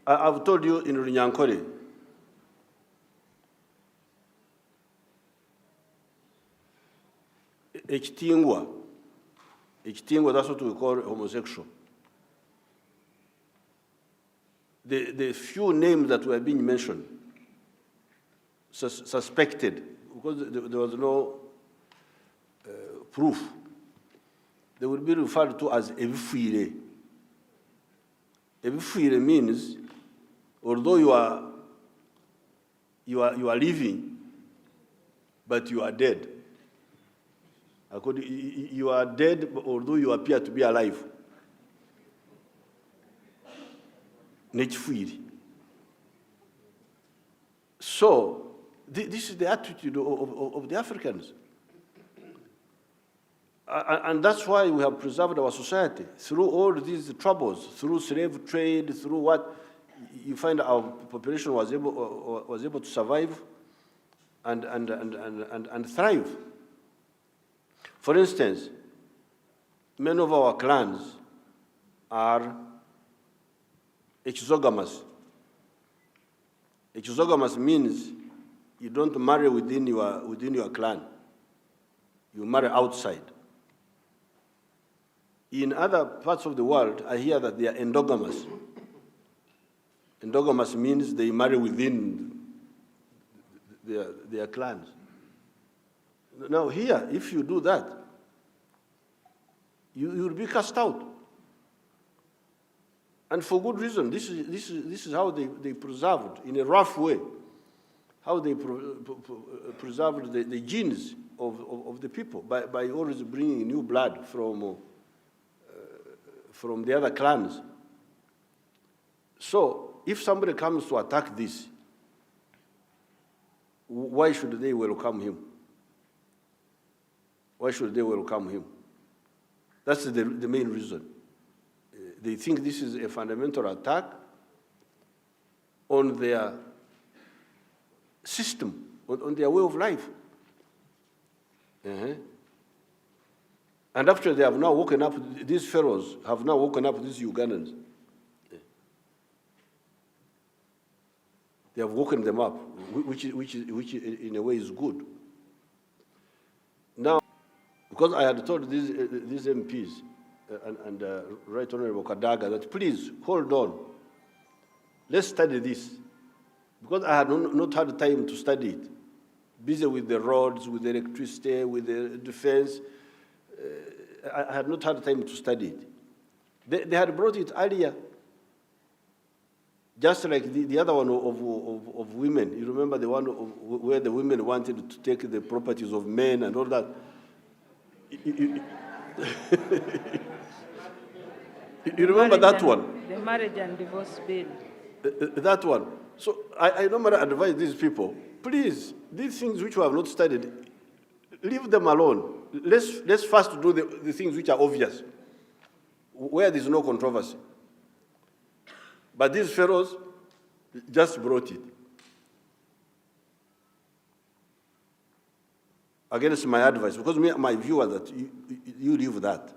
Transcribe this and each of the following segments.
I've told you in Runyankore, Ekitingwa, that's what we call homosexual. The few names that were being mentioned, suspected, because there was no proof, they would be referred to as ebifuire. Ebifuire means, although you are living, but you are dead. You are dead, although you appear to be alive. So, this is the attitude of the Africans. And that's why we have preserved our society. Through all these troubles, through slave trade, through what you find our population was able to survive and thrive. For instance, many of our clans are exogamous. Exogamous means you don't marry within your clan. You marry outside. In other parts of the world, I hear that they are endogamous. Endogamous means they marry within their clans. Now here, if you do that, you will be cast out. And for good reason. This is how they preserved, in a rough way, how they preserved the genes of the people by always bringing new blood from the other clans. So, if somebody comes to attack this, why should they welcome him? Why should they welcome him? That's the main reason. They think this is a fundamental attack on their system, on their way of life. And after they have now woken up, these pharaohs have now woken up these Ugandans. They have woken them up, which in a way is good. Now, because I had told these MPs and Right Honorable Kadaga that please hold on, let's study this, because I had not had time to study it. Busy with the roads, with the electricity, with the defense. I had not had time to study it. They had brought it earlier, just like the other one of women. You remember the one where the women wanted to take the properties of men and all that? You remember that one? The marriage and divorce bill. That one. So I normally advise these people, please, these things which we have not studied, leave them alone. Let's first do the things which are obvious, where there's no controversy. But these pharaohs just brought it. Against my advice, because my view was that you leave that.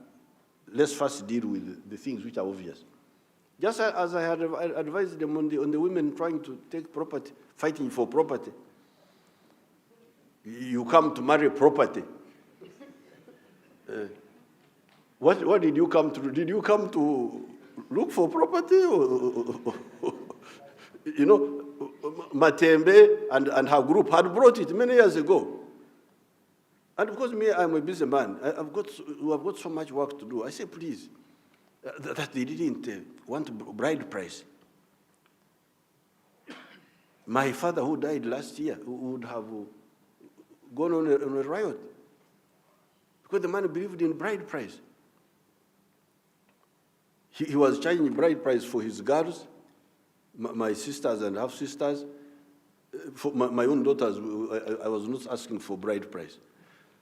Let's first deal with the things which are obvious. Just as I had advised them on the women trying to take property, fighting for property. You come to marry property. What did you come to do? Did you come to look for property? You know, Matembe and her group had brought it many years ago. And because me, I'm a busy man, we have got so much work to do. I say, please, that they didn't want bride price. My father, who died last year, would have gone on a riot because the man believed in bride price. He was charging bride price for his girls, my sisters and half-sisters. For my own daughters, I was not asking for bride price.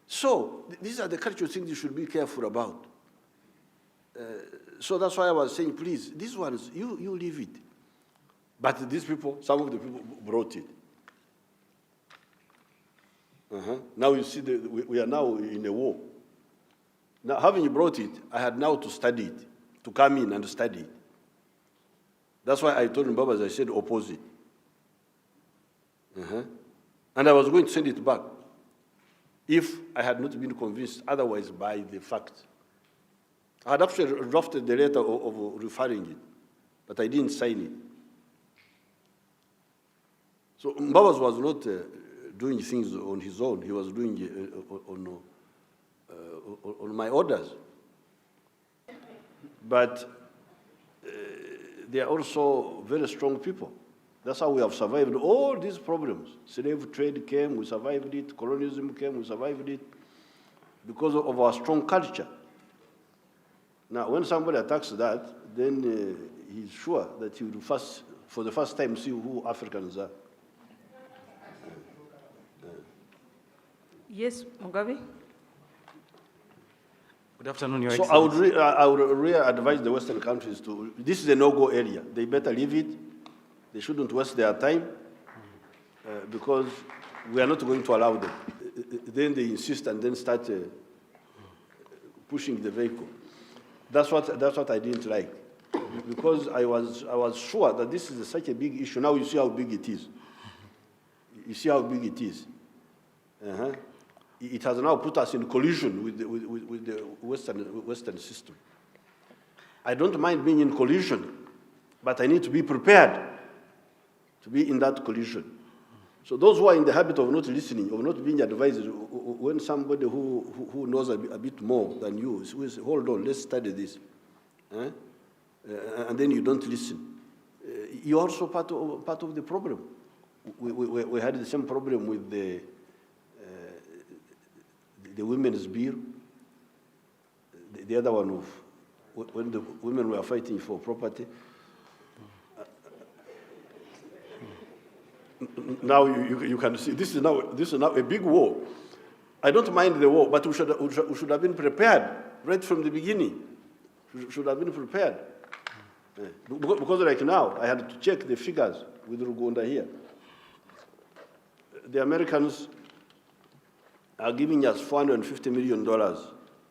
So these are the cultural things you should be careful about. So that's why I was saying, please, these ones, you leave it. But these people, some of the people brought it. Now you see, we are now in a war. Now, having brought it, I had now to study it, to come in and study it. That's why I told Mbaba, I said oppose it. And I was going to send it back if I had not been convinced otherwise by the fact. I had actually drafted the letter of referring it, but I didn't sign it. So Mbaba was not doing things on his own. He was doing it on my orders. But they are also very strong people. That's how we have survived all these problems. Slave trade came, we survived it. Colonialism came, we survived it. Because of our strong culture. Now, when somebody attacks that, then he's sure that he will for the first time, see who Africans are. Yes, Mugabe? Good afternoon, Your So Excellency. I would really advise the Western countries to, this is a no-go area. They better leave it. They shouldn't waste their time because we are not going to allow them. Then they insist and then start pushing the vehicle. That's what I didn't like, because I was sure that this is such a big issue. Now you see how big it is. You see how big it is. It has now put us in collision with the Western system. I don't mind being in collision, but I need to be prepared to be in that collision. So those who are in the habit of not listening, of not being advised, when somebody who knows a bit more than you says, hold on, let's study this, and then you don't listen, you're also part of the problem. We had the same problem with the women's bill, the other one of when the women were fighting for property. Now you can see this is now a big war. I don't mind the war, but we should have been prepared right from the beginning. We should have been prepared. Because like now, I had to check the figures with Rugunda here. The Americans are giving us $450 million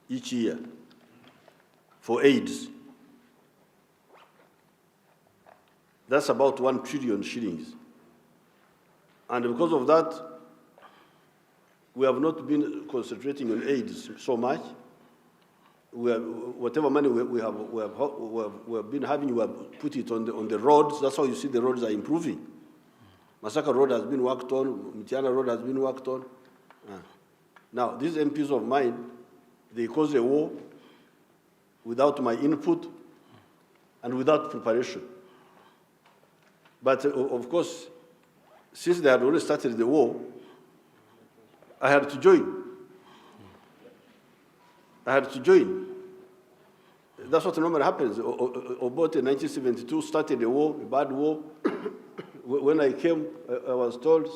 each year for AIDS. That's about 1 trillion shillings. And because of that, we have not been concentrating on AIDS so much. Whatever money we have been having, we have put it on the roads. That's how you see the roads are improving. Masaka Road has been worked on. Mutiana Road has been worked on. Now, these MPs of mine, they caused a war without my input and without preparation. But of course, since they had already started the war, I had to join. That's what normally happens. Obote in 1972 started a war, a bad war. When I came, I was told,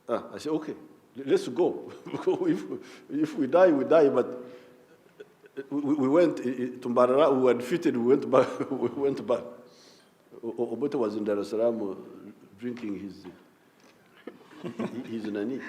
I said, okay, let's go. If we die, we die. But we went to Mbarara, we were defeated, we went back. Obote was in Dar es Salaam drinking his nani.